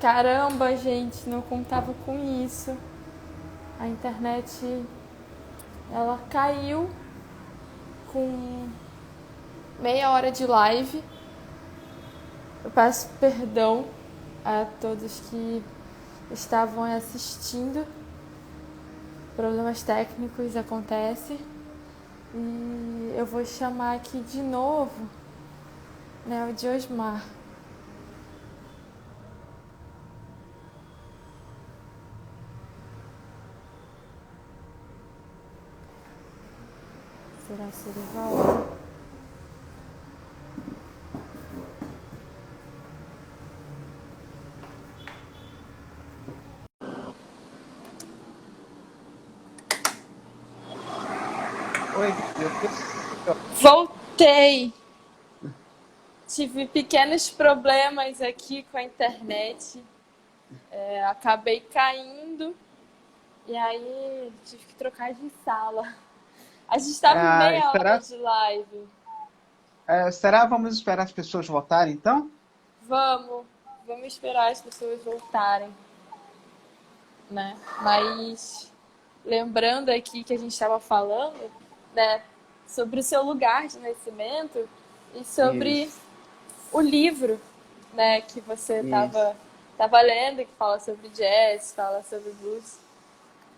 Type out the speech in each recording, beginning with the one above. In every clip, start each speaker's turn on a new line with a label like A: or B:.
A: Caramba, gente, não contava com isso. A internet, ela caiu com meia hora de live. Eu peço perdão a todos que estavam assistindo. Problemas técnicos acontecem. E eu vou chamar aqui de novo, né, o Diosmar. Será que ele volta?
B: Oi,
A: Voltei! Tive pequenos problemas aqui com a internet. Acabei caindo e aí tive que trocar de sala. A gente estava em meia hora
B: será,
A: de live.
B: vamos esperar as pessoas votarem, então?
A: Vamos, vamos esperar as pessoas voltarem, né? Mas lembrando aqui que a gente estava falando, né, sobre o seu lugar de nascimento e sobre
B: Isso,
A: o livro, né, que você
B: isso.
A: tava lendo, que fala sobre jazz, fala sobre blues.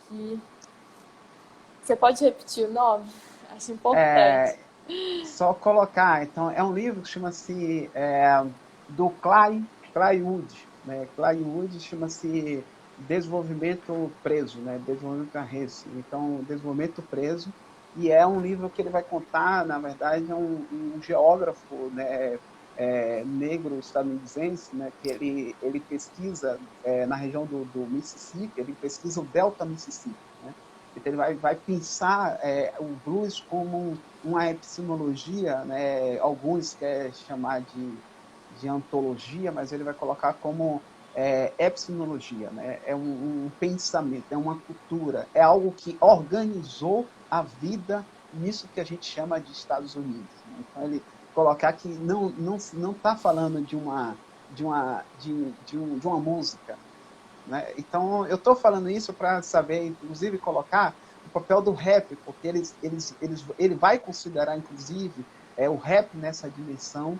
A: Que você pode repetir o nome? Acho importante.
B: É, só colocar, então, é um livro que chama-se do Clay Wood, né? Clay Wood chama-se Desenvolvimento Preso, né? Desenvolvimento Arrest. Então, Desenvolvimento Preso, e é um livro que ele vai contar, na verdade, é um geógrafo, né? Negro estadunidense, né? Que ele pesquisa na região do Mississippi, ele pesquisa o Delta Mississippi, né? Então ele vai pensar o blues como uma epistemologia, né? Alguns querem chamar de antologia, mas ele vai colocar como epistemologia, né? É um pensamento, é uma cultura, é algo que organizou a vida nisso que a gente chama de Estados Unidos, né? Então ele colocar que não está falando de uma música, né? Então, eu estou falando isso para saber, inclusive, colocar o papel do rap, porque ele vai considerar, inclusive, o rap nessa dimensão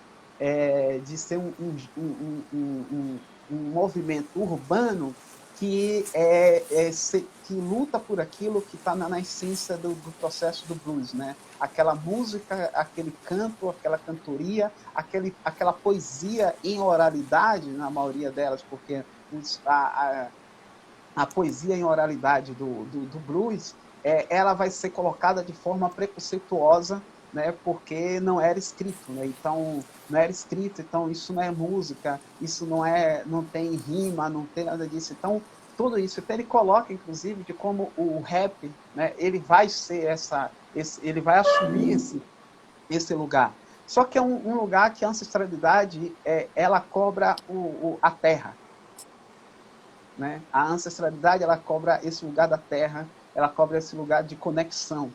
B: de ser um movimento urbano que luta por aquilo que está na essência do processo do blues, né? Aquela música, aquele canto, aquela cantoria, aquela poesia em oralidade, na maioria delas, porque a poesia em oralidade do blues, ela vai ser colocada de forma preconceituosa, né, porque não era escrito, né? Então não era escrito, então isso não é música, isso não tem rima, não tem nada disso. Então tudo isso, então ele coloca inclusive de como o rap, né, ele vai ser ele vai assumir esse lugar. Só que é um lugar que a ancestralidade ela cobra a terra, né? A ancestralidade ela cobra esse lugar da terra, ela cobra esse lugar de conexão.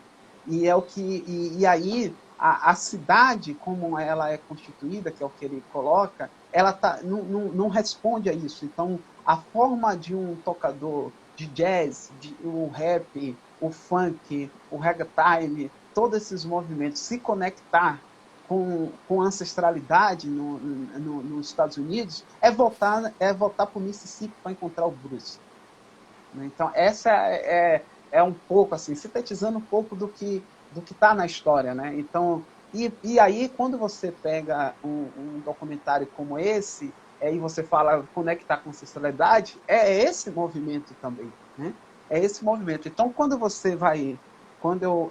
B: E é o que e aí a cidade como ela é constituída, que é o que ele coloca, ela não responde a isso. Então, a forma de um tocador de jazz, o rap, o funk, o ragtime, todos esses movimentos se conectar com ancestralidade nos Estados Unidos voltar para o Mississippi para encontrar o Bruce. Então, essa é um pouco assim, sintetizando um pouco do que está na história. Né? Então, e aí, quando você pega um documentário como esse, e você fala conectar com ancestralidade, é esse movimento também. Né? É esse movimento. Então, quando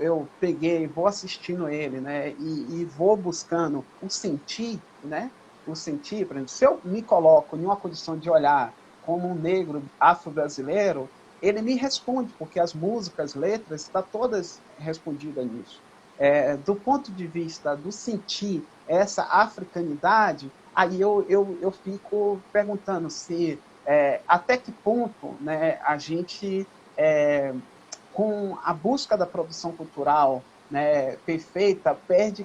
B: eu peguei, vou assistindo ele, né, e vou buscando o sentir, né, o sentir, por exemplo, se eu me coloco em uma condição de olhar como um negro afro-brasileiro, ele me responde, porque as músicas, letras, estão todas respondidas nisso. Do ponto de vista do sentir essa africanidade, aí eu fico perguntando se até que ponto, né, a gente com a busca da produção cultural, né, perfeita,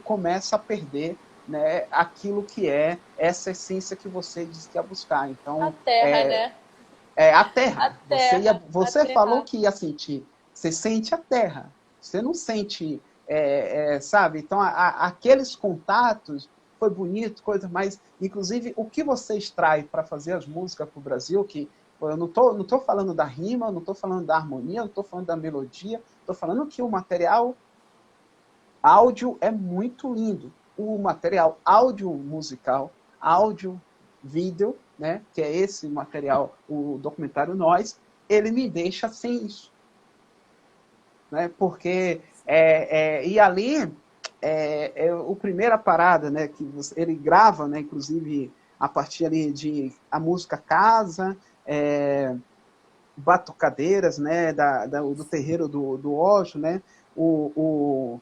B: começa a perder né, aquilo que é essa essência que você diz que ia buscar.
A: A
B: Então,
A: terra, né?
B: a
A: A
B: terra.
A: terra, a
B: Você falou
A: terra.
B: que ia sentir. Você sente a terra. Você não sente, sabe? Então, aqueles contatos foi bonito, coisa, mas, inclusive, o que você extrai para fazer as músicas para o Brasil, que eu não tô falando da rima, não estou falando da harmonia, não estou falando da melodia, estou falando que o material áudio é muito lindo. O material áudio musical, áudio, vídeo, né, que é esse material, o documentário Nós, ele me deixa sem isso. Né, porque, e ali, o primeira parada, né, que ele grava, né, inclusive, a partir ali de a música Casa, Batucadeiras, né, do terreiro do Ojo, né, o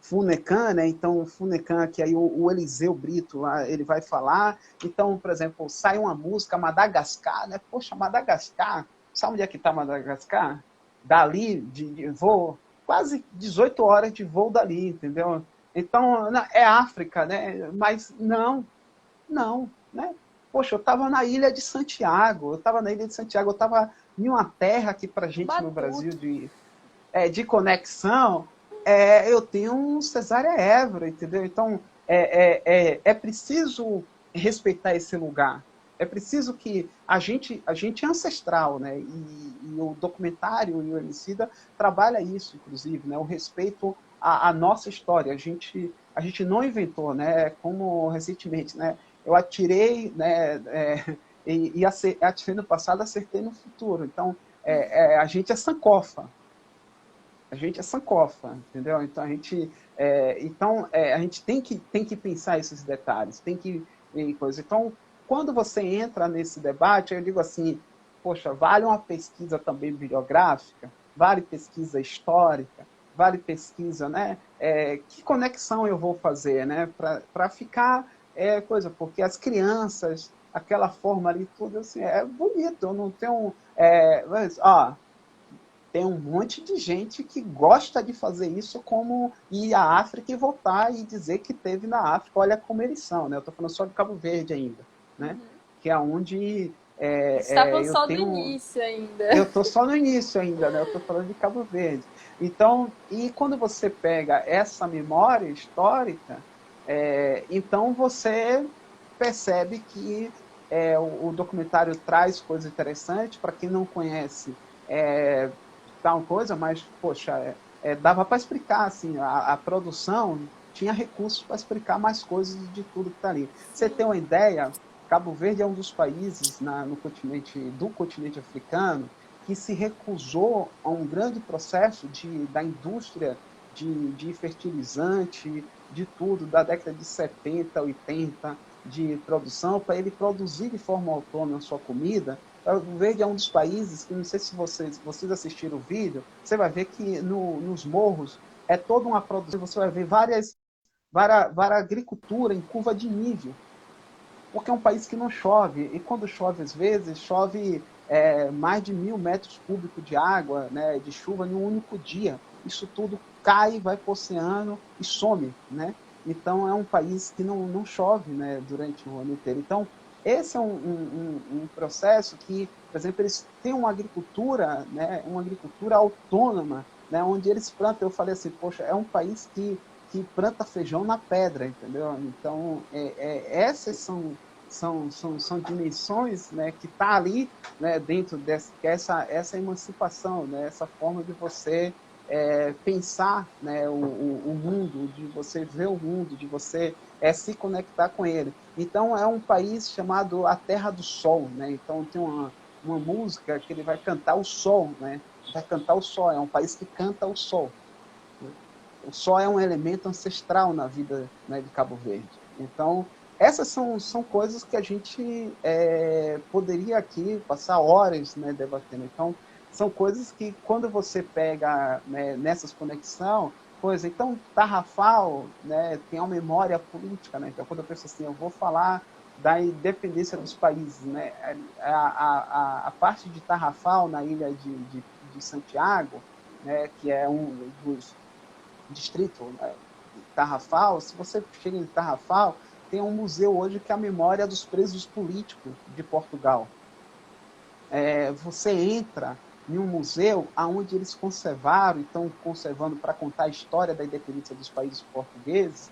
B: Funecan, né? Então, o Funecan, que aí o Eliseu Brito lá, ele vai falar. Então, por exemplo, sai uma música, Madagascar, né? Poxa, Madagascar, sabe onde é que está Madagascar? Dali, de voo, quase 18 horas de voo dali, entendeu? Então, é África, né? Mas não, né? Poxa, eu estava na ilha de Santiago, eu estava em uma terra que para gente no Brasil
A: Batuta.
B: de conexão, eu tenho um Cesária Évora, entendeu? Então, é preciso respeitar esse lugar. É preciso que a gente é ancestral, né? E o documentário e o Emicida trabalha isso, inclusive, né? O respeito à nossa história. A gente não inventou, né? Como recentemente, né? Eu atirei, né? E atirei no passado, acertei no futuro. Então, a gente é sankofa. A gente é sankofa, entendeu? Então a gente tem que pensar esses detalhes, tem que coisa. Então, quando você entra nesse debate, eu digo assim, poxa, vale uma pesquisa também bibliográfica, vale pesquisa histórica, vale pesquisa, né? Que conexão eu vou fazer, né? Para ficar coisa, porque as crianças, aquela forma ali, tudo assim, é bonito. Eu não tenho, tem um monte de gente que gosta de fazer isso, como ir à África e voltar e dizer que teve na África. Olha como eles são, né? Eu estou falando só de Cabo Verde ainda, né? Que é onde
A: A gente tá falando
B: eu
A: só do
B: tenho.
A: início ainda.
B: Eu estou só no início ainda, né? Eu estou falando de Cabo Verde. Então, e quando você pega essa memória histórica, então você percebe que o documentário traz coisas interessantes. Para quem não conhece, tal coisa, mas, poxa, dava para explicar, assim, a produção tinha recursos para explicar mais coisas de tudo que está ali. Você tem uma ideia, Cabo Verde é um dos países do continente africano que se recusou a um grande processo da indústria de fertilizante, de tudo, da década de 70, 80, de produção, para ele produzir de forma autônoma a sua comida. O Verde é um dos países que, não sei se vocês assistiram o vídeo, você vai ver que nos morros é toda uma produção, você vai ver várias agricultura em curva de nível, porque é um país que não chove, e quando chove, às vezes, chove mais de 1.000 metros cúbicos de água, né, de chuva, em um único dia. Isso tudo cai, vai para o oceano e some, né? Então, é um país que não chove, né, durante o ano inteiro. Então, esse é um processo que, por exemplo, eles têm uma agricultura autônoma, né, onde eles plantam. Eu falei assim, poxa, é um país que planta feijão na pedra, entendeu? Então, essas são dimensões, né, que está ali, né, dentro essa emancipação, né, essa forma de você pensar, né, o mundo, de você ver o mundo, de você se conectar com ele. Então, é um país chamado A Terra do Sol, né? Então, tem uma música que ele vai cantar o sol, né? Vai cantar o sol, é um país que canta o sol. O sol é um elemento ancestral na vida, né, de Cabo Verde. Então, essas são coisas que a gente poderia aqui passar horas, né, debatendo. Então, são coisas que, quando você pega, né, nessas conexões, coisa, então, Tarrafal, né, tem uma memória política, né? Então, quando eu penso assim, eu vou falar da independência dos países, né? A parte de Tarrafal, na ilha de Santiago, né, que é um dos distrito, né, Tarrafal, se você chega em Tarrafal, tem um museu hoje que é a memória dos presos políticos de Portugal. Você entra em um museu onde eles conservaram, e estão conservando para contar a história da independência dos países portugueses,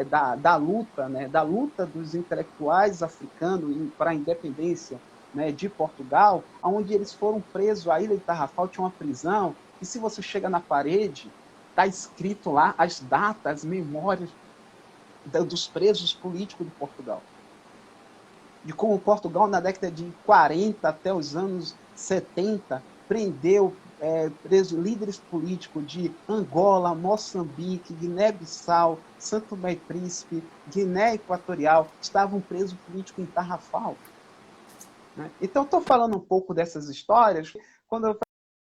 B: da luta, né, da luta dos intelectuais africanos para a independência, né, de Portugal, onde eles foram presos. A Ilha de Tarrafal tinha uma prisão, e se você chega na parede, está escrito lá as datas, as memórias dos presos políticos de Portugal. De como Portugal, na década de 40 até os anos 70, prendeu líderes políticos de Angola, Moçambique, Guiné-Bissau, Santo Tomé e Príncipe, Guiné Equatorial, estavam presos políticos em Tarrafal. Né? Então, estou falando um pouco dessas histórias, quando eu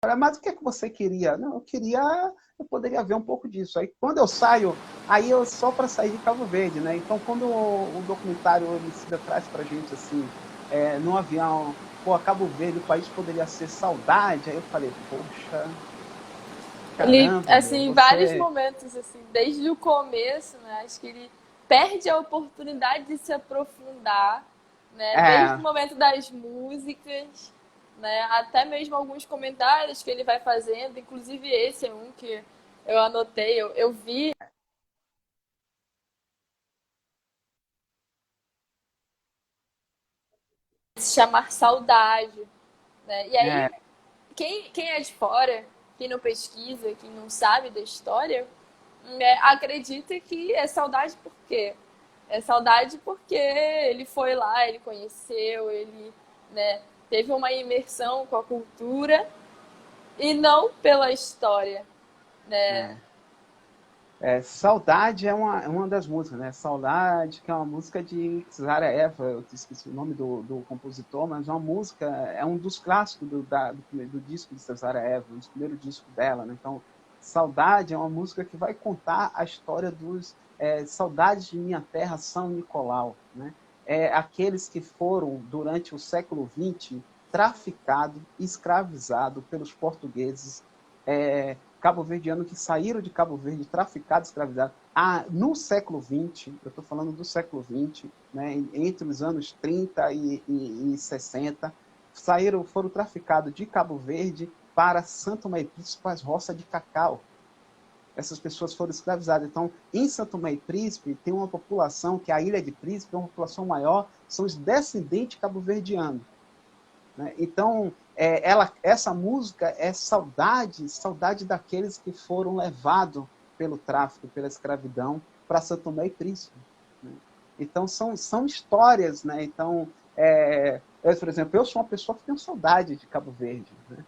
B: falei, mas o que é que você queria? Não, eu poderia ver um pouco disso. Aí, quando eu saio, só para sair de Cabo Verde, né? Então, quando o documentário Emicida traz para a gente, assim, num avião, pô, Cabo Verde, o país poderia ser saudade, aí eu falei, poxa,
A: Ele,
B: caramba,
A: assim, em vários
B: você...
A: momentos, assim, desde o começo, né? Acho que ele perde a oportunidade de se aprofundar, né? Desde o
B: É,
A: momento das músicas, né? Até mesmo alguns comentários que ele vai fazendo, inclusive esse é um que eu anotei, eu vi se chamar Saudade, né? E aí,
B: é,
A: quem é de fora, quem não pesquisa, quem não sabe da história, acredita que é saudade por quê? É saudade porque ele foi lá, ele conheceu, ele, né, teve uma imersão com a cultura e não pela história, né?
B: é. Saudade é uma das músicas, né? Saudade, que é uma música de Eva, eu esqueci o nome do compositor, mas é uma música, é um dos clássicos do disco de Eva, um dos primeiros discos dela, né? Então, Saudade é uma música que vai contar a história dos Saudades de Minha Terra, São Nicolau, né? Aqueles que foram, durante o século XX, traficados, escravizados pelos portugueses, cabo-verdianos que saíram de Cabo Verde, traficados, escravizados. No século XX, eu estou falando do século XX, né, entre os anos 30 e 60, foram traficados de Cabo Verde para Santo Tomé e Príncipe, para as roças de cacau. Essas pessoas foram escravizadas. Então, em Santo Tomé e Príncipe, tem uma população, que é a Ilha de Príncipe, é uma população maior, são os descendentes cabo-verdianos. Né? Então, essa música é saudade daqueles que foram levados pelo tráfico, pela escravidão, para Santo Tomé e Príncipe. Né? Então, são histórias. Né? Então, por exemplo, eu sou uma pessoa que tem saudade de Cabo Verde. Né?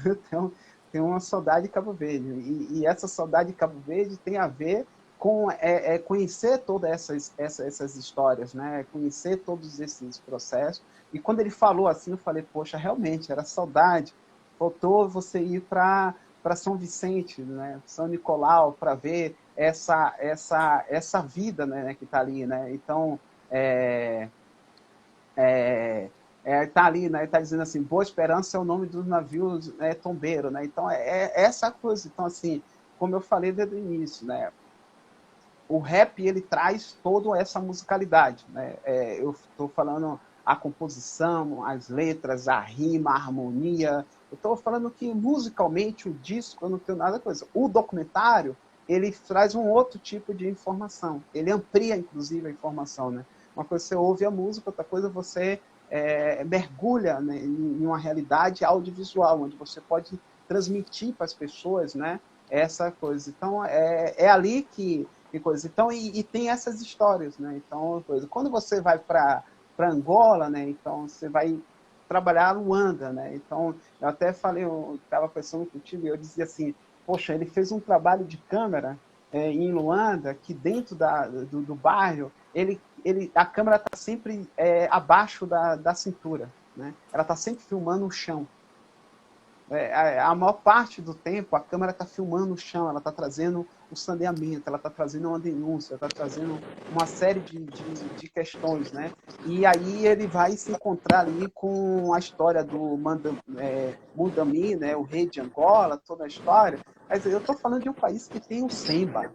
B: Então, tenho uma saudade de Cabo Verde. E essa saudade de Cabo Verde tem a ver com conhecer todas essas histórias, né? Conhecer todos esses processos. E quando ele falou assim, eu falei, poxa, realmente, era saudade. Faltou você ir para São Vicente, né? São Nicolau, para ver essa vida, né, que está ali. Né? Então, tá ali, né? Tá dizendo assim, Boa Esperança é o nome dos navios tombeiro, né? Então, essa coisa. Então, assim, como eu falei desde o início, né? O rap, ele traz toda essa musicalidade, né? Eu estou falando a composição, as letras, a rima, a harmonia. Eu estou falando que musicalmente o disco, eu não tenho nada com isso. O documentário, ele traz um outro tipo de informação. Ele amplia, inclusive, a informação, né? Uma coisa você ouve a música, outra coisa você mergulha, né, em uma realidade audiovisual, onde você pode transmitir para as pessoas, né, essa coisa. Então, ali que coisa. Então, e tem essas histórias, né? Então, coisa. Quando você vai para Angola, né? Então, você vai trabalhar Luanda, né? Então, eu até falei, eu estava pensando contigo, e eu dizia assim, poxa, ele fez um trabalho de câmera em Luanda, que dentro do bairro, a câmera está sempre abaixo da cintura, né? Ela está sempre filmando o chão. A maior parte do tempo, a câmera está filmando o chão, ela está trazendo o saneamento, ela está trazendo uma denúncia, está trazendo uma série de questões, né? E aí ele vai se encontrar ali com a história do Mundami, né? O rei de Angola, toda a história. Mas eu estou falando de um país que tem o Semba.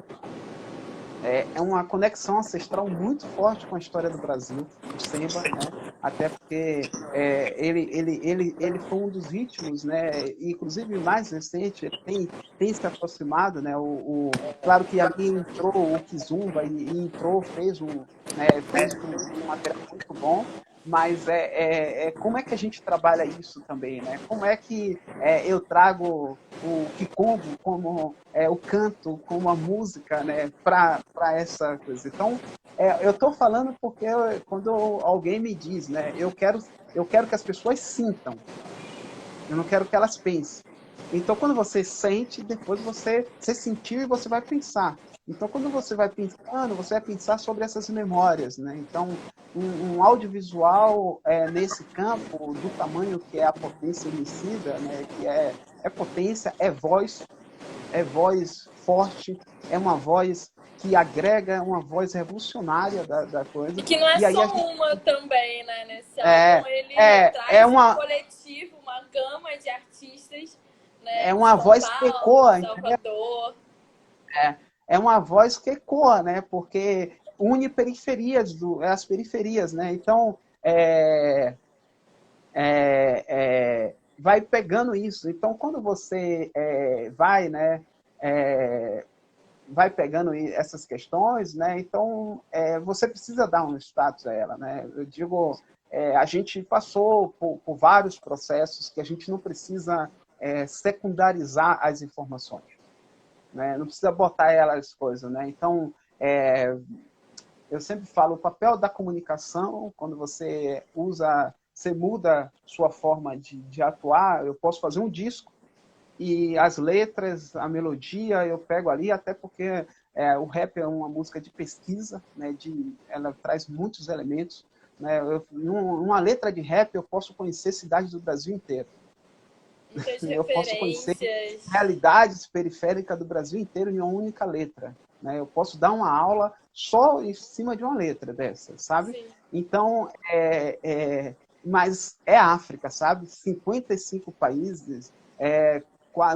B: É uma conexão ancestral muito forte com a história do Brasil, o samba, né? Até porque ele foi um dos ritmos, né? Inclusive mais recente, tem se aproximado, né? Claro que ali entrou o Kizumba e entrou, fez um material muito bom, mas como é que a gente trabalha isso também, né? Como é que eu trago o Kikongo como o canto, como a música, né, para essa coisa. Então, eu estou falando porque quando alguém me diz, né, eu quero que as pessoas sintam, eu não quero que elas pensem. Então, quando você sente, depois você sentiu e você vai pensar. Então, quando você vai pensando, você vai pensar sobre essas memórias, né? Então, um audiovisual nesse campo, do tamanho que é a potência emicida, né? Que é potência, é voz forte, é uma voz que agrega, é uma voz revolucionária da
A: E
B: coisa.
A: que não é
B: E aí a
A: só
B: gente
A: uma também, né? Nesse álbum
B: é,
A: ele
B: é
A: traz um
B: uma
A: coletivo, uma gama de artistas, né?
B: é
A: De
B: uma
A: São
B: voz que
A: Paulo,
B: ecoa, entendeu?
A: Salvador.
B: É uma voz que ecoa, né? Porque une periferias as periferias, né? Então vai pegando isso. Então quando você vai, né? É, vai pegando essas questões, né? Então você precisa dar um status a ela, né? Eu digo, a gente passou por vários processos que a gente não precisa secundarizar as informações, né? Não precisa botar elas coisas, né? Então eu sempre falo o papel da comunicação quando você muda sua forma de atuar. Eu posso fazer um disco e as letras, a melodia, eu pego ali, até porque o rap é uma música de pesquisa, né, ela traz muitos elementos. Né, numa letra de rap, eu posso conhecer cidades do Brasil inteiro.
A: Muitas
B: Eu posso conhecer
A: referências.
B: realidades periféricas do Brasil inteiro em uma única letra. Né? Eu posso dar uma aula só em cima de uma letra dessa, sabe?
A: Sim.
B: Então, mas é África, sabe? 55 países,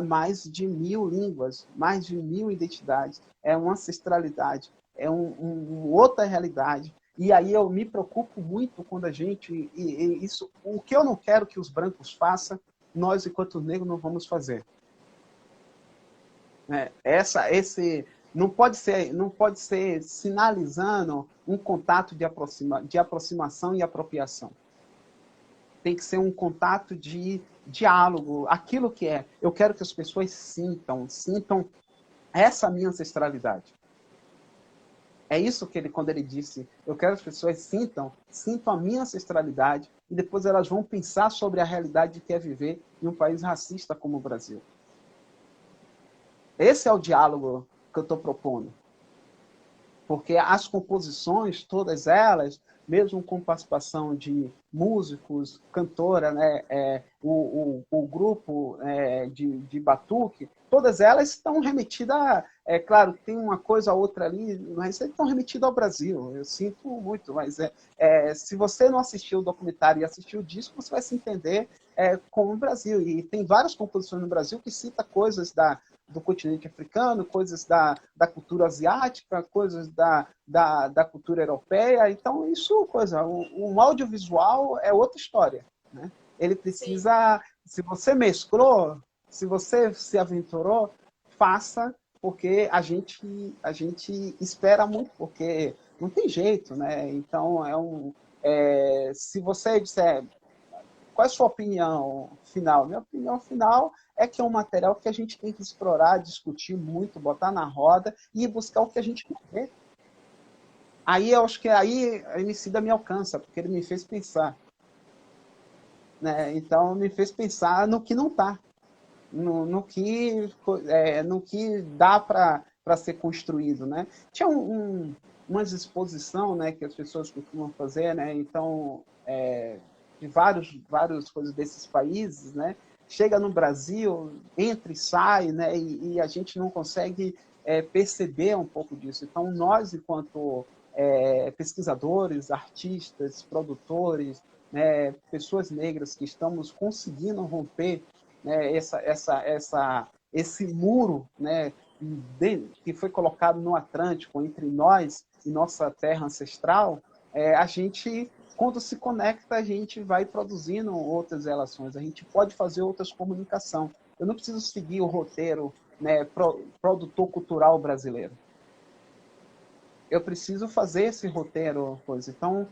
B: mais de 1.000 línguas, mais de 1.000 identidades. É uma ancestralidade, é outra realidade. E aí eu me preocupo muito quando a gente... isso, o que eu não quero que os brancos façam, nós, enquanto negros, não vamos fazer. Né? Esse não pode ser sinalizando um contato de aproximação e apropriação. Tem que ser um contato de diálogo, aquilo que é. Eu quero que as pessoas sintam essa minha ancestralidade. É isso que quando ele disse, eu quero que as pessoas sintam a minha ancestralidade e depois elas vão pensar sobre a realidade que é viver em um país racista como o Brasil. Esse é o diálogo que eu estou propondo. Porque as composições, todas elas, mesmo com participação de músicos, cantora, né, o grupo de batuque, todas elas estão remetidas, claro, tem uma coisa ou outra ali, mas estão remetidas ao Brasil. Eu sinto muito, mas se você não assistiu o documentário e assistiu o disco, você vai se entender com o Brasil. E tem várias composições no Brasil que citam coisas do continente africano, coisas da cultura asiática, coisas da cultura europeia. Então, um audiovisual é outra história. Né? Ele
A: Sim.
B: precisa, se você mesclou, se você se aventurou, faça, porque a gente espera muito, porque não tem jeito. Né? Então, se você disser qual é a sua opinião final? Minha opinião final é que é um material que a gente tem que explorar, discutir muito, botar na roda e buscar o que a gente quer ver. Aí eu acho que aí a Emicida me alcança, porque ele me fez pensar. Né? Então, me fez pensar no que não está, no que dá para ser construído. Né? Tinha umas exposição, né, que as pessoas costumam fazer, né? Então, de vários coisas desses países, né? Chega no Brasil, entra e sai, né? E a gente não consegue perceber um pouco disso. Então, nós, enquanto pesquisadores, artistas, produtores, né, pessoas negras que estamos conseguindo romper, né, esse muro, né, que foi colocado no Atlântico entre nós e nossa terra ancestral, a gente, quando se conecta, a gente vai produzindo outras relações, a gente pode fazer outras comunicações. Eu não preciso seguir o roteiro, né, produtor cultural brasileiro. Eu preciso fazer esse roteiro, coisa. Então,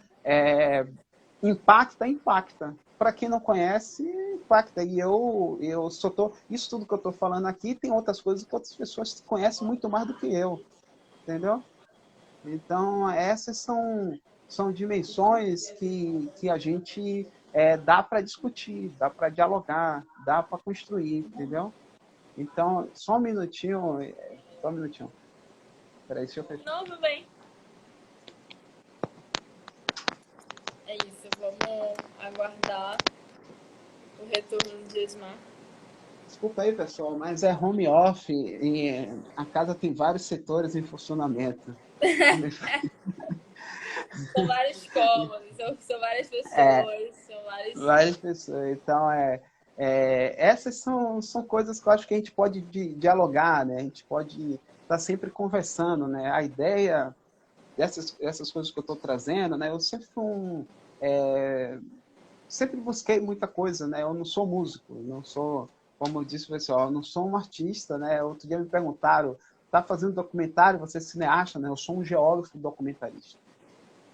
B: impacta. Para quem não conhece, impacta. E eu só tô. Isso tudo que eu estou falando aqui, tem outras coisas que outras pessoas conhecem muito mais do que eu. Entendeu? Então, essas são dimensões que a gente dá para discutir, dá para dialogar, dá para construir, entendeu? Então, só um minutinho. Só um minutinho. Peraí, deixa eu fechar.
A: Não, tudo bem. É isso, vamos aguardar o retorno do Diasmar.
B: Desculpa aí, pessoal, mas é home office e a casa tem vários setores em funcionamento.
A: São vários cômodos, são várias pessoas, são
B: várias pessoas. Então, essas são coisas que eu acho que a gente pode dialogar, né? A gente pode estar sempre conversando, né? A ideia dessas coisas que eu estou trazendo, né? Eu sempre fui sempre busquei muita coisa, né? Eu não sou músico, não sou, como eu disse pessoal, eu não sou um artista, né? Outro dia me perguntaram, tá fazendo documentário, você é cineasta, né? Eu sou um geógrafo documentarista.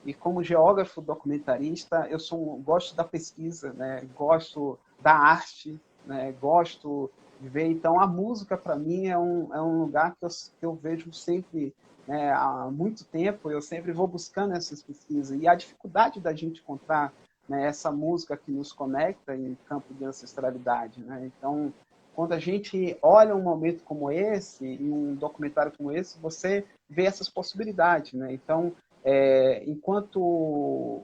B: E como geógrafo documentarista, gosto da pesquisa, né? Gosto da arte, né? Gosto de ver. Então, a música, para mim, é um lugar que eu vejo sempre, né? Há muito tempo, eu sempre vou buscando essas pesquisas. E a dificuldade da gente encontrar, né, essa música que nos conecta em campo de ancestralidade, né? Então, quando a gente olha um momento como esse, em um documentário como esse, você vê essas possibilidades, né? Então, enquanto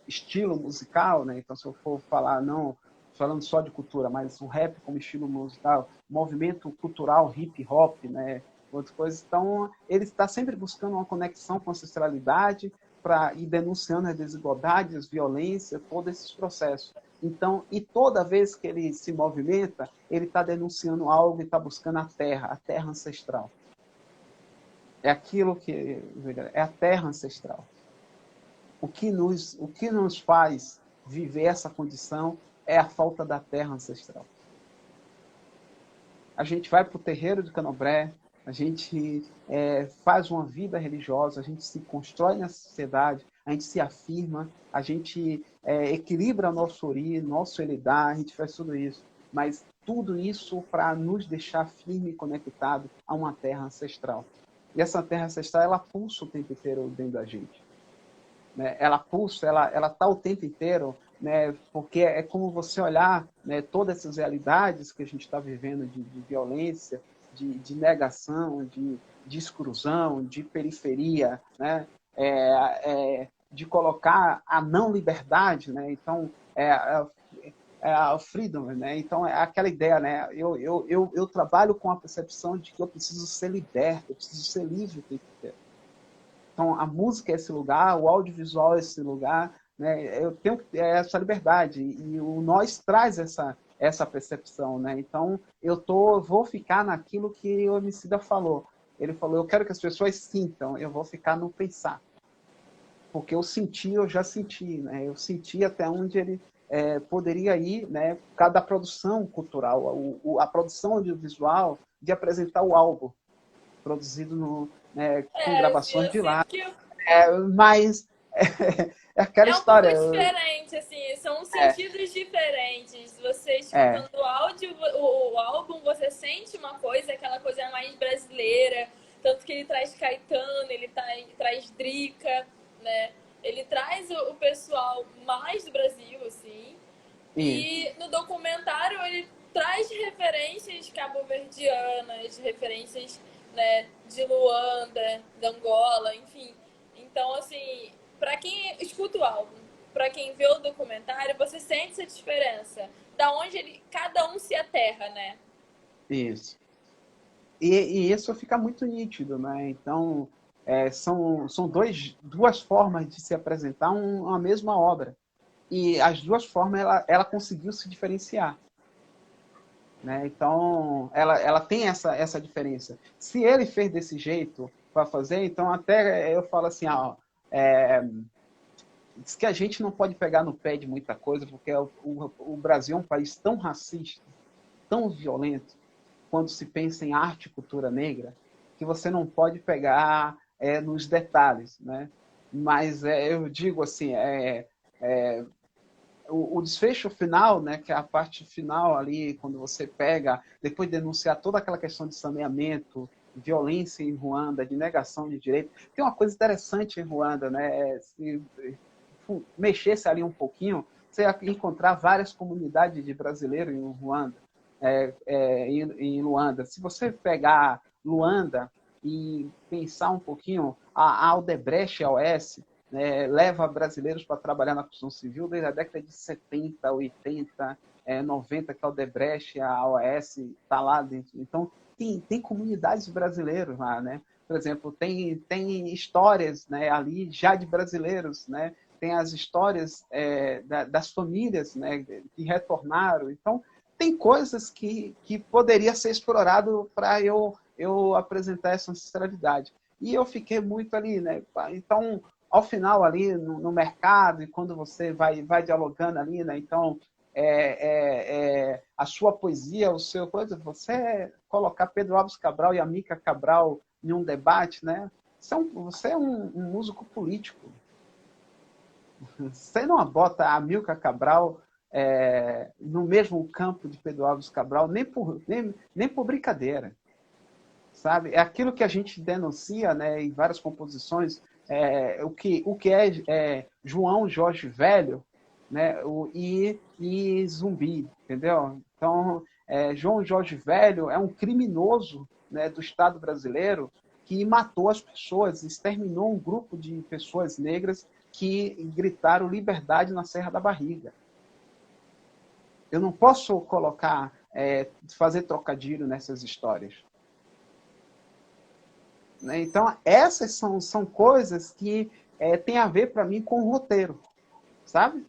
B: estilo musical, né? Então, se eu for falar, não falando só de cultura, mas o rap como estilo musical, movimento cultural hip hop, né? Outras coisas. Então, ele está sempre buscando uma conexão com a ancestralidade para ir denunciando as desigualdades, as violências, todos esses processos. Então, e toda vez que ele se movimenta, ele está denunciando algo e está buscando a terra ancestral. É aquilo que é a terra ancestral. O que nos faz viver essa condição é a falta da terra ancestral. A gente vai para o terreiro de Candomblé, a gente faz uma vida religiosa, a gente se constrói na sociedade, a gente se afirma, a gente equilibra nosso ori, nosso elidá, a gente faz tudo isso. Mas tudo isso para nos deixar firme e conectado a uma terra ancestral. E essa terra ancestral, ela pulsa o tempo inteiro dentro da gente. Né? Ela pulsa, ela está o tempo inteiro, né? Porque é como você olhar, né, todas essas realidades que a gente está vivendo de violência, de negação, de exclusão, de periferia, né? De colocar a não liberdade, né? Então, o freedom, né? Então, é aquela ideia, né? Eu trabalho com a percepção de que eu preciso ser liberto, eu preciso ser livre o tempo inteiro. Então, a música é esse lugar, o audiovisual é esse lugar, né? Eu tenho essa liberdade e o nós traz essa percepção, né? Então, vou ficar naquilo que o Emicida falou. Ele falou, eu quero que as pessoas sintam, eu vou ficar no pensar. Porque eu já senti, né? Eu senti até onde ele poderia ir, né? Cada produção cultural, a produção audiovisual de apresentar o álbum produzido com gravações
A: Eu
B: de lá.
A: sinto que
B: Mas é aquela
A: é um pouco
B: história.
A: diferente, assim, são sentidos diferentes. Você
B: É,
A: escutando o áudio, o álbum, você sente uma coisa, aquela coisa mais brasileira, tanto que ele traz Caetano, ele traz Drica, né? Ele traz o pessoal mais do Brasil, assim. E no documentário ele traz referências cabo-verdianas, referências, né, de Luanda, de Angola, enfim. Então, assim, para quem escuta o álbum, para quem vê o documentário, você sente essa diferença. Da onde cada um se aterra, né?
B: isso. E isso fica muito nítido, né? Então, são duas formas de se apresentar uma mesma obra. E as duas formas ela conseguiu se diferenciar. né? Então, ela tem essa diferença. Se ele fez desse jeito para fazer, então até eu falo assim, diz que a gente não pode pegar no pé de muita coisa, porque o Brasil é um país tão racista, tão violento, quando se pensa em arte e cultura negra, que você não pode pegar nos detalhes, né? Mas eu digo assim, o desfecho final, né, que é a parte final ali, quando você pega, depois de denunciar toda aquela questão de saneamento, violência em Ruanda, de negação de direito, tem uma coisa interessante em Ruanda, né? Se mexesse ali um pouquinho, você ia encontrar várias comunidades de brasileiros em Ruanda, em Luanda. Se você pegar Luanda e pensar um pouquinho, a Aldebrecht, a OS, né, leva brasileiros para trabalhar na construção civil desde a década de 70, 80, 90, que a Aldebrecht, a OS está lá dentro. Então, tem comunidades brasileiras lá, né? Por exemplo, tem histórias, né, ali já de brasileiros, né? Tem as histórias das famílias, né, que retornaram. Então, tem coisas que poderia ser explorado para eu apresentar essa ancestralidade. E eu fiquei muito ali, né? Então, ao final ali no mercado, e quando você vai dialogando ali, né? Então, a sua poesia, o seu coisa, você colocar Pedro Álvares Cabral e Amílcar Cabral em um debate, né? Você é um músico político. Você não bota a Amílcar Cabral no mesmo campo de Pedro Álvares Cabral, nem por brincadeira. Sabe? É aquilo que a gente denuncia, né, em várias composições, o que é João Jorge Velho, né, e Zumbi, entendeu? Então, João Jorge Velho é um criminoso, né, do Estado brasileiro que matou as pessoas, exterminou um grupo de pessoas negras que gritaram liberdade na Serra da Barriga. Eu não posso colocar, fazer trocadilho nessas histórias. Então, essas são coisas que têm a ver, para mim, com o roteiro, sabe?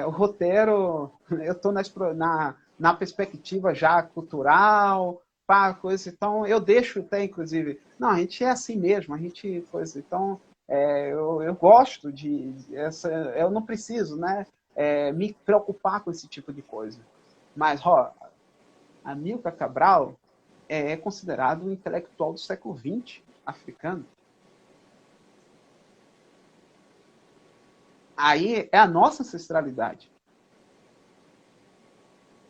B: O roteiro, eu estou na perspectiva já cultural, coisa, então eu deixo até, inclusive, não, a gente é assim mesmo, a gente, coisa, então, eu gosto eu não preciso, né, me preocupar com esse tipo de coisa. Mas, Amílcar Cabral é considerado um intelectual do século XX africano. Aí é a nossa ancestralidade.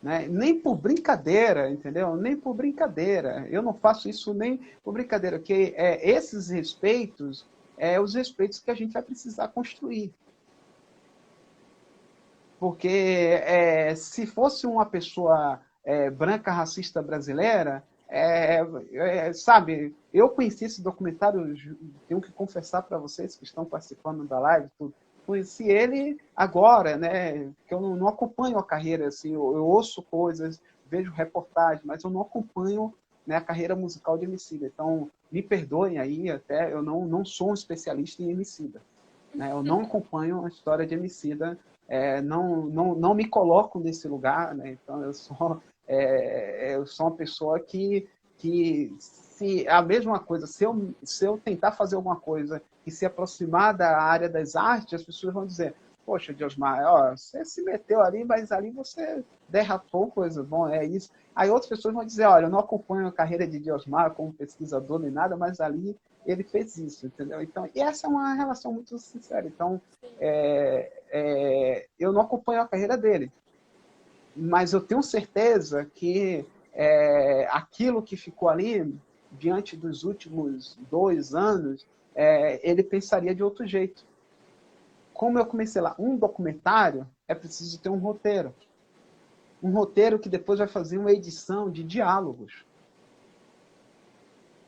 B: Né? Nem por brincadeira, entendeu? Nem por brincadeira. Eu não faço isso nem por brincadeira, porque esses respeitos os respeitos que a gente vai precisar construir. Porque se fosse uma pessoa branca racista brasileira, sabe, eu conheci esse documentário, tenho que confessar para vocês que estão participando da live, tudo. Conheci ele agora, né? Que eu não acompanho a carreira, assim, eu ouço coisas, vejo reportagens, mas eu não acompanho, né, a carreira musical de Emicida. Então, me perdoem aí, até eu não sou um especialista em Emicida. Né? Eu não acompanho a história de Emicida, não me coloco nesse lugar, né? Então eu sou uma pessoa que se a mesma coisa, se eu tentar fazer alguma coisa e se aproximar da área das artes, as pessoas vão dizer, poxa, Diosmar, você se meteu ali, mas ali você derrapou coisa, bom, é isso. Aí outras pessoas vão dizer, olha, eu não acompanho a carreira de Diosmar como pesquisador nem nada, mas ali ele fez isso, entendeu? Então, e essa é uma relação muito sincera. Então, eu não acompanho a carreira dele, mas eu tenho certeza que aquilo que ficou ali, diante dos últimos 2 anos, ele pensaria de outro jeito. Como eu comecei lá, um documentário é preciso ter um roteiro. Um roteiro que depois vai fazer uma edição de diálogos.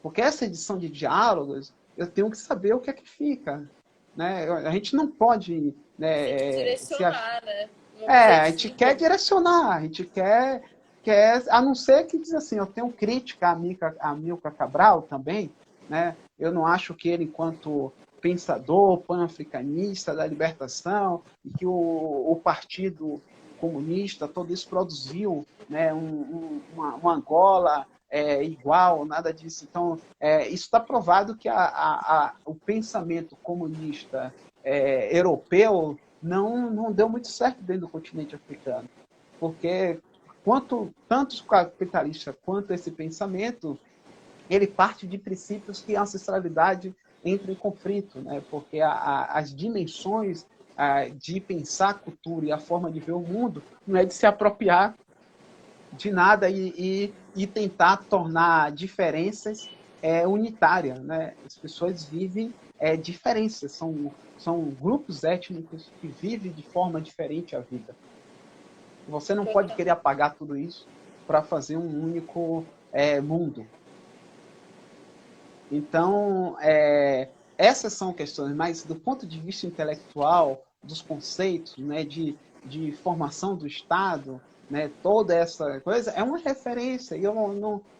B: Porque essa edição de diálogos, eu tenho que saber o que é que fica. Né? A gente não pode... Né,
A: direcionar, né?
B: A gente quer direcionar, a gente quer, a não ser que diz assim, eu tenho crítica a Amílcar Cabral também, né? Eu não acho que ele, enquanto pensador pan-africanista da libertação, e que o partido comunista, todo isso produziu, né, uma Angola igual, nada disso. Então, isso está provado que o pensamento comunista europeu não deu muito certo dentro do continente africano, porque tanto os capitalistas quanto esse pensamento, ele parte de princípios que a ancestralidade entra em conflito, né? Porque as dimensões de pensar a cultura e a forma de ver o mundo não é de se apropriar de nada e tentar tornar diferenças unitárias, né? As pessoas vivem diferenças, são grupos étnicos que vivem de forma diferente a vida. Você não pode querer apagar tudo isso para fazer um único mundo. Então, essas são questões, mas do ponto de vista intelectual, dos conceitos, né, de formação do Estado, né, toda essa coisa é uma referência. E eu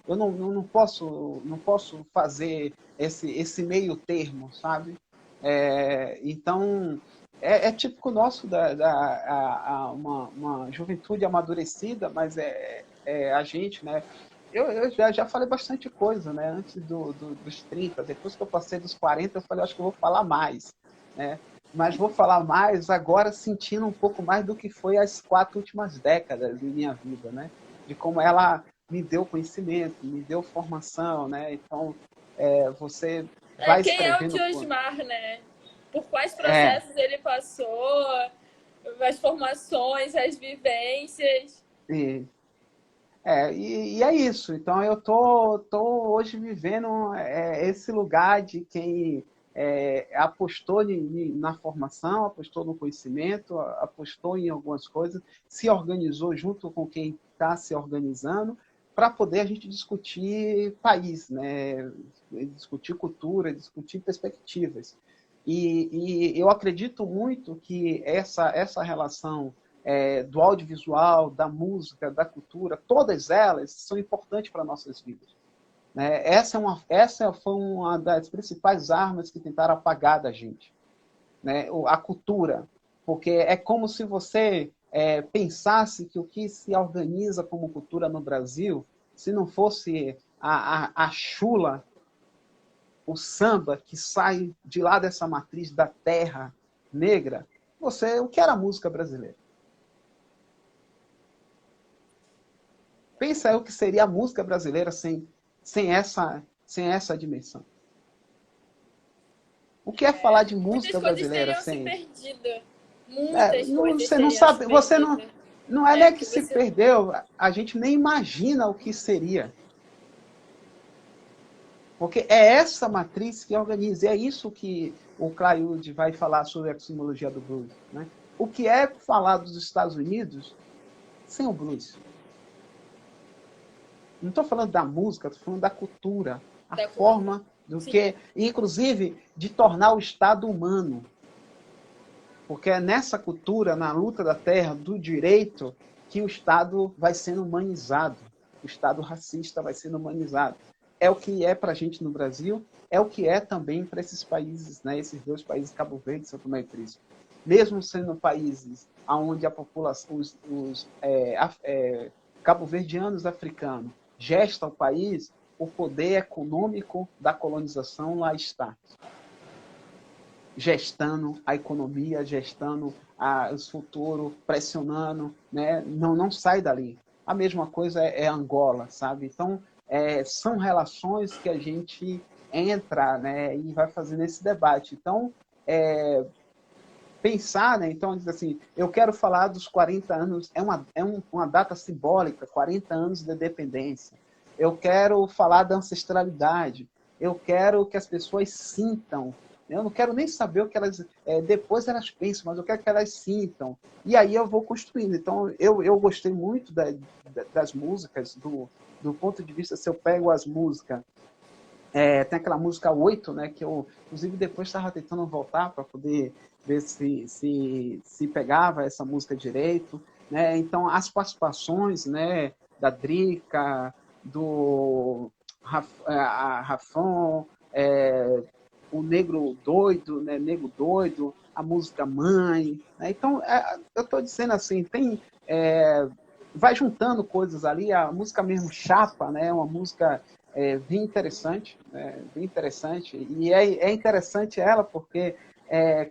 B: não posso fazer esse meio termo, sabe? Então, é típico nosso uma juventude amadurecida, mas a gente, né? Eu já falei bastante coisa, né? Antes dos 30, depois que eu passei dos 40, eu falei, acho que eu vou falar mais, né? Mas vou falar mais agora sentindo um pouco mais do que foi as 4 últimas décadas de minha vida, né? De como ela me deu conhecimento, me deu formação, né? Então, você vai
A: Quem é o
B: escrevendo...
A: Diosmar, né? Por quais processos ele passou, as formações, as vivências.
B: E é isso. Então, eu tô hoje vivendo esse lugar de quem apostou na formação, apostou no conhecimento, apostou em algumas coisas, se organizou junto com quem está se organizando, para poder a gente discutir país, né? Discutir cultura, discutir perspectivas. E eu acredito muito que essa relação do audiovisual, da música, da cultura, todas elas são importantes para nossas vidas. Né? Essa foi uma das principais armas que tentaram apagar da gente, né? A cultura, porque é como se você pensasse que o que se organiza como cultura no Brasil, se não fosse a chula, o samba que sai de lá dessa matriz da terra negra, o que era a música brasileira? Pensa aí o que seria a música brasileira sem essa dimensão. O que é falar de
A: Muitas
B: música
A: coisas
B: brasileira
A: teriam se
B: sem...
A: perdido. Muitas coisas
B: Você não
A: teriam se
B: sabe, você
A: perdido.
B: não é nem que
A: Que
B: se
A: você...
B: perdeu, a gente nem imagina o que seria. Porque é essa matriz que organiza, e é isso que o Clayude vai falar sobre a epistemologia do blues. Né? O que é falar dos Estados Unidos sem o blues? Não estou falando da música, estou falando da cultura, a forma do que, inclusive, de tornar o Estado humano. Porque é nessa cultura, na luta da terra, do direito, que o Estado vai sendo humanizado. O Estado racista vai sendo humanizado. É o que é para a gente no Brasil, é o que é também para esses países, né? Esses 2 países, Cabo Verde e São Tomé e Príncipe. Mesmo sendo países onde a população, os cabo-verdianos africanos gesta o país, o poder econômico da colonização lá está. Gestando a economia, gestando o futuro, pressionando, né? Não sai dali. A mesma coisa é Angola, sabe? Então, são relações que a gente entra, né, e vai fazendo esse debate. Então, pensar, né, então, diz assim, eu quero falar dos 40 anos, uma data simbólica, 40 anos de independência. Eu quero falar da ancestralidade. Eu quero que as pessoas sintam. Eu não quero nem saber o que elas... depois elas pensam, mas eu quero que elas sintam. E aí eu vou construindo. Então, eu gostei muito das músicas, do ponto de vista, se eu pego as músicas, tem aquela música 8, né, que eu, inclusive, depois estava tentando voltar para poder ver se pegava essa música direito. Né? Então, as participações, né, da Drica, do Rafon, o Negro Doido, né, Negro Doido, a música Mãe. Né? Então, eu estou dizendo assim, tem vai juntando coisas ali, a música mesmo Chapa, né, é uma música bem interessante, bem interessante, e é interessante ela porque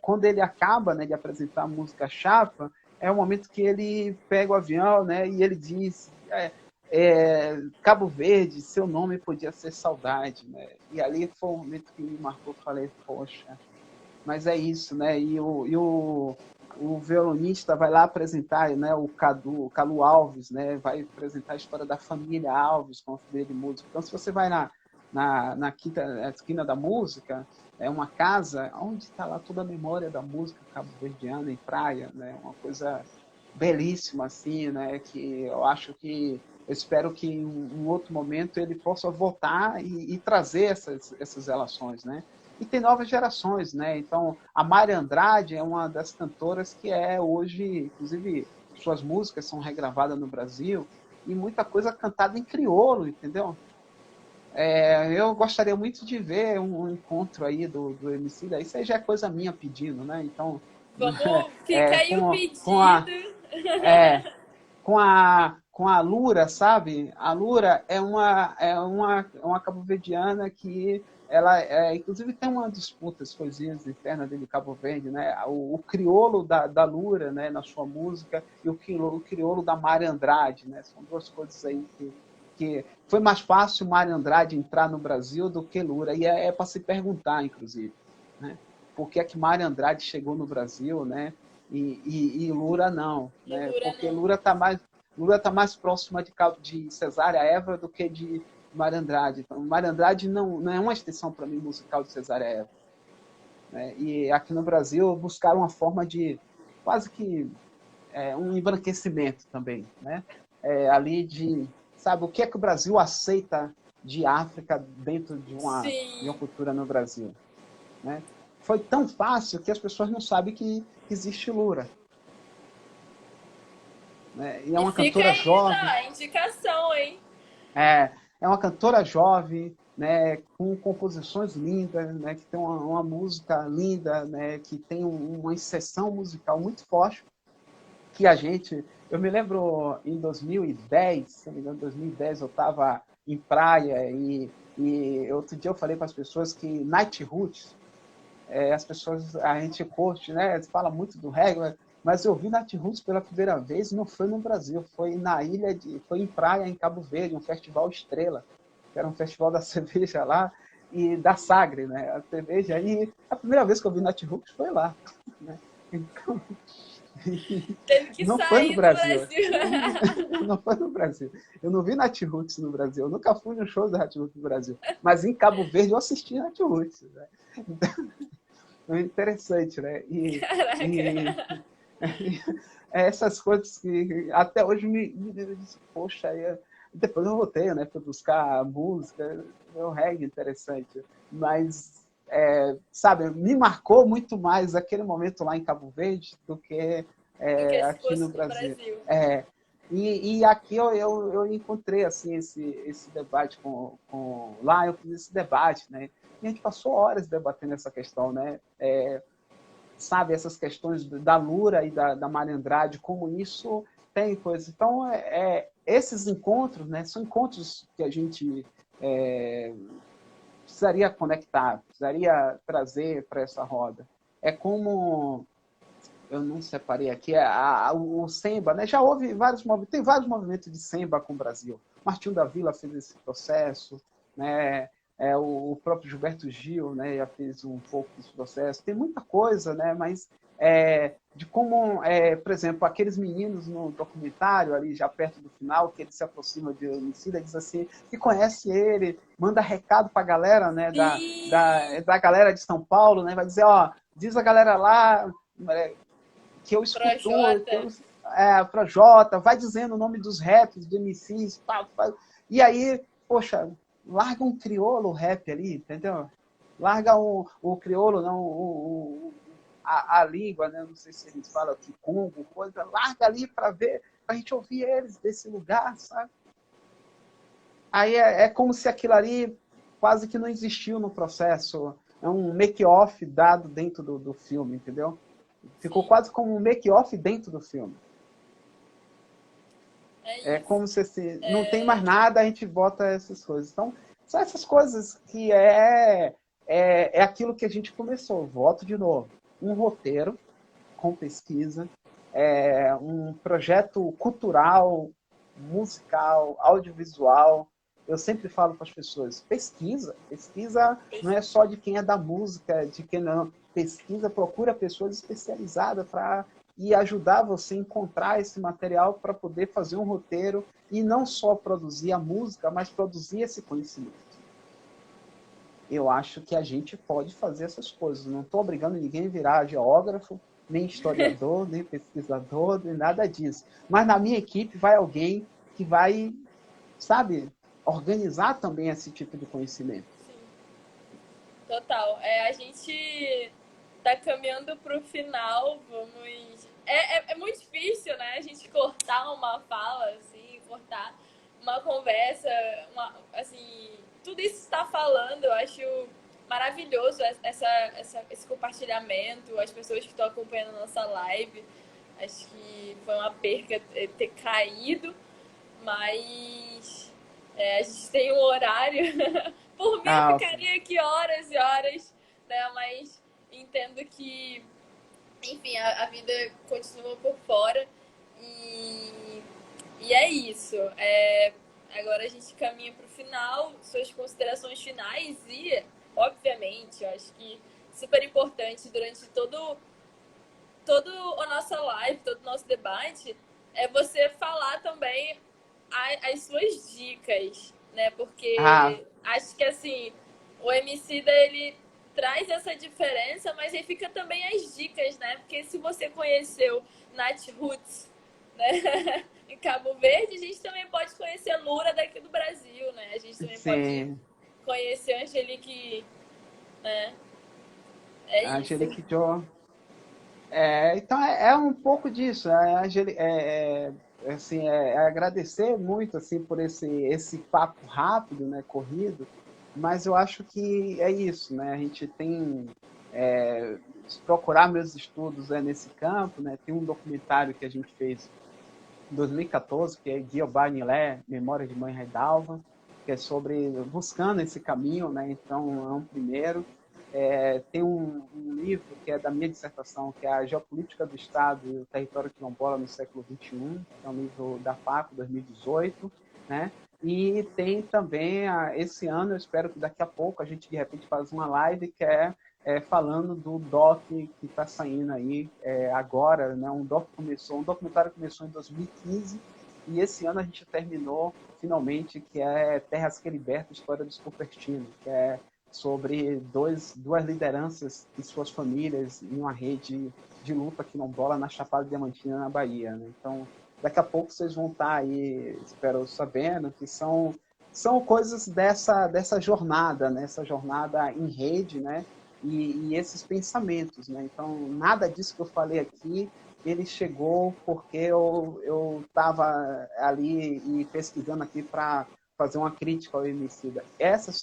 B: quando ele acaba, né, de apresentar a música Chapa, é o momento que ele pega o avião, né, e ele diz Cabo Verde, seu nome podia ser saudade, né, e ali foi o momento que me marcou, falei, poxa, mas é isso, né, o violonista vai lá apresentar, né, o Calu Alves, né, vai apresentar a história da família Alves com a família de música. Então, se você vai na esquina da música, é uma casa onde está lá toda a memória da música cabo-verdiana em praia, né, uma coisa belíssima, assim, né, que eu espero que em um outro momento ele possa voltar e trazer essas relações, né? E tem novas gerações, né? Então, a Mari Andrade é uma das cantoras que hoje, inclusive, suas músicas são regravadas no Brasil e muita coisa cantada em crioulo, entendeu? Eu gostaria muito de ver um encontro aí do Emicida. Isso aí já é coisa minha pedindo, né? Então,
A: Vamos, fica aí o
B: com a,
A: pedido.
B: é, com a Lura, sabe? A Lura é uma cabo-verdiana que ela inclusive tem uma disputa, as poesias internas dele Cabo Verde, né? O crioulo da Lura, né, na sua música, e o crioulo da Mari Andrade, né? São duas coisas aí que foi mais fácil Mari Andrade entrar no Brasil do que Lura, e para se perguntar, inclusive, né? Por que é que Mari Andrade chegou no Brasil, né? E Lura não, né?
A: Lura
B: Porque
A: não.
B: Lura tá mais próxima de Cesária Évora do que de Mari Andrade. Então, Mari Andrade não é uma extensão para mim musical de Cesária Évora, né? E aqui no Brasil buscaram uma forma de quase que um embranquecimento também, né? Ali sabe, o que é que o Brasil aceita de África dentro de uma
A: Sim.
B: cultura no Brasil, né? Foi tão fácil que as pessoas não sabem que existe Lura, né? E é
A: E
B: uma
A: fica
B: cantora
A: aí
B: jovem,
A: a indicação, hein?
B: é uma cantora jovem, né, com composições lindas, né, que tem uma música linda, né, que tem uma inserção musical muito forte, que eu me lembro em 2010, se não me engano, em 2010 eu estava em praia e outro dia eu falei para as pessoas que Night Roots, a gente curte, né? Fala muito do reggae, mas eu vi Nat Roots pela primeira vez, não foi no Brasil, foi foi em praia, em Cabo Verde, um festival Estrela, que era um festival da cerveja lá, e da Sagre, né? A cerveja, e a primeira vez que eu vi Nat Roots foi lá, né? Então,
A: Teve que
B: não foi no
A: sair do
B: Brasil.
A: Brasil.
B: Não foi no Brasil. Eu não vi Nat Roots no Brasil. Eu nunca fui no show da Nat Roots no Brasil. Mas em Cabo Verde eu assisti Nat Roots. Né? Então, é interessante, né? E
A: Caraca.
B: essas coisas que até hoje me dizem, poxa, depois eu voltei, né, para buscar música, o reggae interessante, mas sabe, me marcou muito mais aquele momento lá em Cabo Verde do que
A: Do que se
B: aqui no
A: fosse no
B: Brasil.
A: Brasil.
B: E aqui eu encontrei assim esse debate lá eu fiz esse debate, né? E a gente passou horas debatendo essa questão, né? Sabe, essas questões da Lura e da Maria Andrade, como isso tem coisa. Então, esses encontros, né, são encontros que a gente precisaria conectar, precisaria trazer para essa roda. É como eu não separei aqui, o Semba, né? Já houve vários movimentos, tem vários movimentos de Semba com o Brasil. Martinho da Vila fez esse processo, né? O próprio Gilberto Gil, né, já fez um pouco desse processo. Tem muita coisa, né? Mas de como, por exemplo, aqueles meninos no documentário, ali já perto do final, que ele se aproxima de Emicida, diz assim, que conhece ele, manda recado para a galera, né,
A: Sim!
B: da galera de São Paulo, né, vai dizer, ó, diz a galera lá que eu escuto,
A: Projota.
B: para Jota, vai dizendo o nome dos raps, do MCs, e aí, poxa, larga um crioulo rap ali, entendeu? Larga o crioulo, não, a língua, né? Não sei se eles falam aqui, Congo, coisa, larga ali para ver, para a gente ouvir eles desse lugar, sabe? Aí é como se aquilo ali quase que não existiu no processo. É um make-off dado dentro do filme, entendeu? Ficou
A: Sim.
B: quase como um make-off dentro do filme.
A: É
B: É
A: isso.
B: como se assim, não tem mais nada, a gente bota essas coisas. Então, são essas coisas que é aquilo que a gente começou. Volto de novo. Um roteiro com pesquisa, um projeto cultural, musical, audiovisual. Eu sempre falo para as pessoas, pesquisa. Pesquisa não é só de quem é da música, de quem não. Pesquisa, procura pessoas especializadas para e ajudar você a encontrar esse material para poder fazer um roteiro e não só produzir a música, mas produzir esse conhecimento. Eu acho que a gente pode fazer essas coisas. Não estou obrigando ninguém a virar geógrafo, nem historiador, nem pesquisador, nem nada disso. Mas na minha equipe vai alguém que vai, sabe, organizar também esse tipo de conhecimento.
A: Total. A gente tá caminhando pro final, vamos. É muito difícil, né? A gente cortar uma fala, assim, cortar uma conversa, assim, tudo isso está falando, eu acho maravilhoso esse compartilhamento, as pessoas que estão acompanhando a nossa live. Acho que foi uma perca ter caído, mas a gente tem um horário. Por mim, eu ficaria aqui horas e horas, né? Mas entendo que, enfim, a vida continua por fora e é isso. Agora a gente caminha para o final, suas considerações finais e, obviamente, eu acho que super importante durante todo a nossa live, todo o nosso debate, é você falar também as suas dicas, né? Porque acho que assim, o Emicida ele traz essa diferença, mas aí fica também as dicas, né? Porque se você conheceu Nat Roots, né? em Cabo Verde, a gente também pode conhecer Lura daqui do Brasil, né? A gente também pode
B: Sim.
A: conhecer Angelique, né? É
B: A
A: isso.
B: Angelique Jo. Então é um pouco disso. Assim, agradecer muito assim por esse papo rápido, né, corrido. Mas eu acho que é isso, né? A gente tem se procurar meus estudos nesse campo, né? Tem um documentário que a gente fez em 2014 que é Guia Barnilé, Memória de Mãe Redalva, que é sobre buscando esse caminho, né? Então é um primeiro. Tem um livro que é da minha dissertação, que é a Geopolítica do Estado e o Território Quilombola no século XXI, que é um livro da FACO, 2018, né? E tem também, esse ano, eu espero que daqui a pouco a gente, de repente, faz uma live que falando do doc que está saindo aí agora, né? Um documentário começou em 2015 e esse ano a gente terminou, finalmente, que é Terras que Libertam, História dos Cupertinos, que é sobre duas lideranças e suas famílias em uma rede de luta quilombola na Chapada Diamantina, na Bahia. Né? Então, daqui a pouco vocês vão estar aí, espero, sabendo que são coisas dessa jornada, né? Essa jornada em rede, né? E esses pensamentos. Né? Então, nada disso que eu falei aqui ele chegou porque eu estava ali e pesquisando aqui para fazer uma crítica ao Emicida.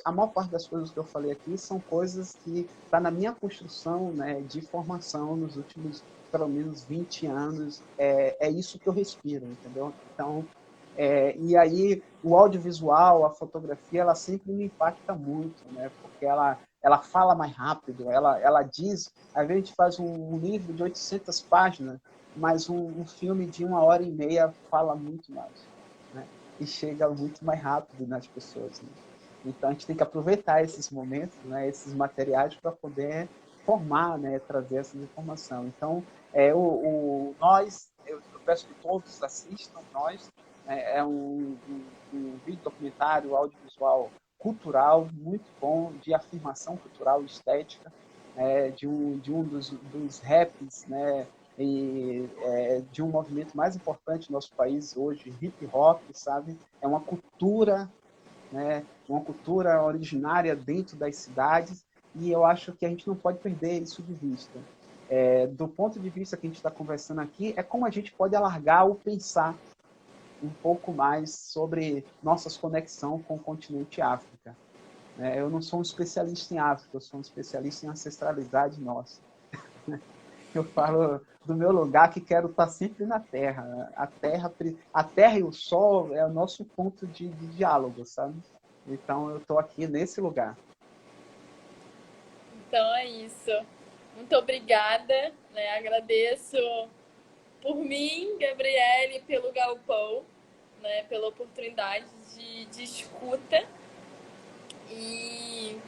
B: A maior parte das coisas que eu falei aqui são coisas que está na minha construção, né, de formação nos últimos pelo menos 20 anos. É isso que eu respiro, entendeu? Então, e aí o audiovisual, a fotografia, ela sempre me impacta muito, né? Porque ela fala mais rápido, ela diz, às vezes a gente faz um livro de 800 páginas, mas um filme de 1 hora e meia fala muito mais, né? E chega muito mais rápido nas pessoas, né? Então a gente tem que aproveitar esses momentos, né, esses materiais para poder formar, né, trazer essa informação. Então, eu peço que todos assistam Nós, né, um vídeo documentário audiovisual cultural muito bom, de afirmação cultural e estética, de um dos raps, né, de um movimento mais importante no nosso país hoje, hip hop, sabe? É uma cultura, né? Uma cultura originária dentro das cidades, e eu acho que a gente não pode perder isso de vista. Do ponto de vista que a gente está conversando aqui, é como a gente pode alargar o pensar um pouco mais sobre nossas conexões com o continente África. Eu não sou um especialista em África, eu sou um especialista em ancestralidade nossa. eu falo do meu lugar que quero estar sempre na Terra. A terra e o Sol é o nosso ponto de diálogo, sabe? Então eu estou aqui nesse lugar.
A: Então é isso. Muito obrigada, né? Agradeço por mim, Gabriele, pelo Galpão, né? Pela oportunidade de escuta. E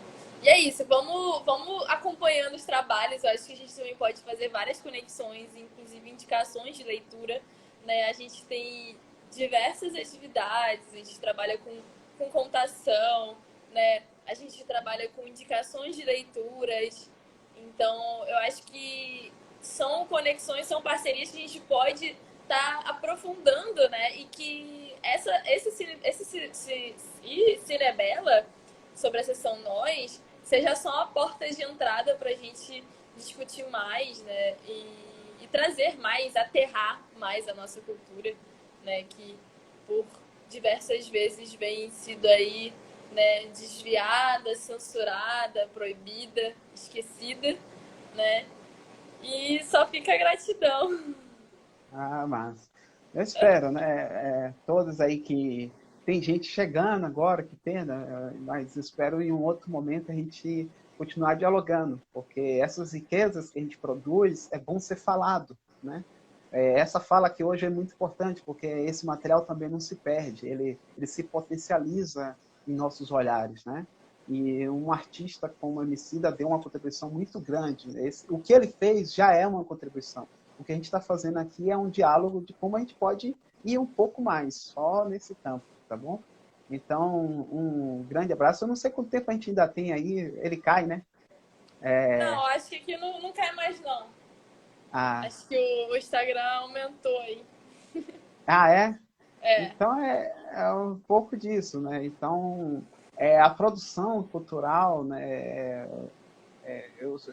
A: é isso, vamos acompanhando os trabalhos. Eu acho que a gente também pode fazer várias conexões, inclusive indicações de leitura. Né? A gente tem diversas atividades, a gente trabalha com contação, né? A gente trabalha com indicações de leituras. Então, eu acho que são conexões, são parcerias que a gente pode estar aprofundando, né? E que esse Cinebela sobre a sessão Nós seja só a porta de entrada para a gente discutir mais, né? E trazer mais, aterrar mais a nossa cultura, né? Que por diversas vezes vem sido aí, né, desviada, censurada, proibida, esquecida, né? E só fica a gratidão.
B: Ah, mas eu espero, né? Todos aí que tem gente chegando agora, que pena, mas espero em um outro momento a gente continuar dialogando, porque essas riquezas que a gente produz é bom ser falado, né? Essa fala aqui hoje é muito importante, porque esse material também não se perde, ele se potencializa em nossos olhares, né? E um artista como o Emicida deu uma contribuição muito grande. O que ele fez já é uma contribuição. O que a gente está fazendo aqui é um diálogo de como a gente pode ir um pouco mais, só nesse campo, tá bom? Então, um grande abraço. Eu não sei quanto tempo a gente ainda tem aí, ele cai, né?
A: Não, acho que aqui não cai mais, não.
B: Ah,
A: Acho que o Instagram aumentou aí.
B: é?
A: É.
B: Então, é um pouco disso, né? Então, a produção cultural, né?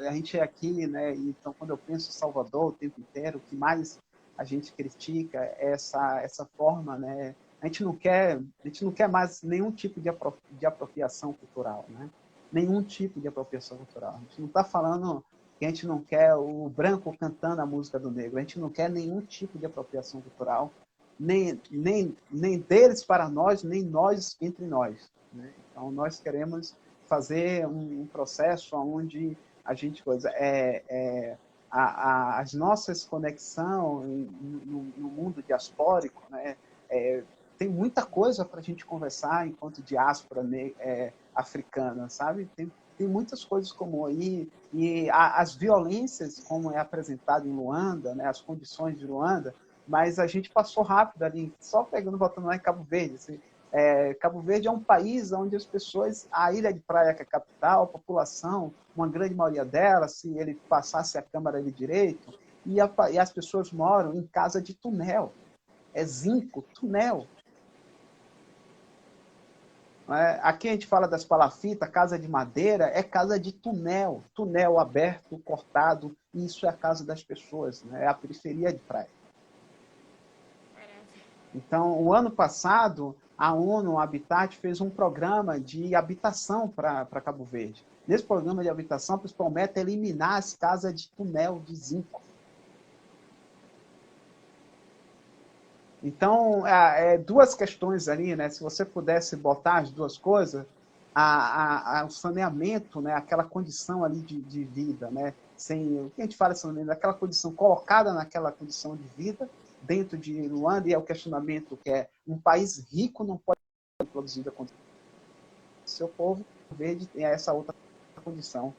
B: A gente é aqui, né? Então, quando eu penso em Salvador o tempo inteiro, o que mais a gente critica é essa forma, né? A gente não quer mais nenhum tipo de apropriação cultural, né? Nenhum tipo de apropriação cultural. A gente não está falando que a gente não quer o branco cantando a música do negro. A gente não quer nenhum tipo de apropriação cultural, nem deles para nós, nem nós entre nós, né? Então, nós queremos fazer um processo onde a gente as nossas conexões no mundo diaspórico, né, tem muita coisa para a gente conversar enquanto diáspora africana, sabe? Tem muitas coisas como aí, e as violências, como é apresentado em Luanda, né, as condições de Luanda, mas a gente passou rápido ali, só pegando, voltando lá em Cabo Verde, assim, Cabo Verde é um país onde as pessoas, a Ilha de Praia, que é a capital, a população, uma grande maioria dela, se ele passasse a Câmara ali direito, e as pessoas moram em casa de túnel. É zinco, túnel. Aqui a gente fala das palafitas, casa de madeira, é casa de túnel. Túnel aberto, cortado, e isso é a casa das pessoas, né? É a periferia de praia. Então, o ano passado, a ONU Habitat fez um programa de habitação para Cabo Verde. Nesse programa de habitação, principalmente, eliminar as casas de túnel de zinco. Então, duas questões ali, né? Se você pudesse botar as duas coisas, o saneamento, né? Aquela condição ali de vida, né? Sem, o que a gente fala de saneamento? Aquela condição colocada naquela condição de vida dentro de Luanda, e é o questionamento que é um país rico não pode produzir a condição do seu povo, verde tem essa outra condição.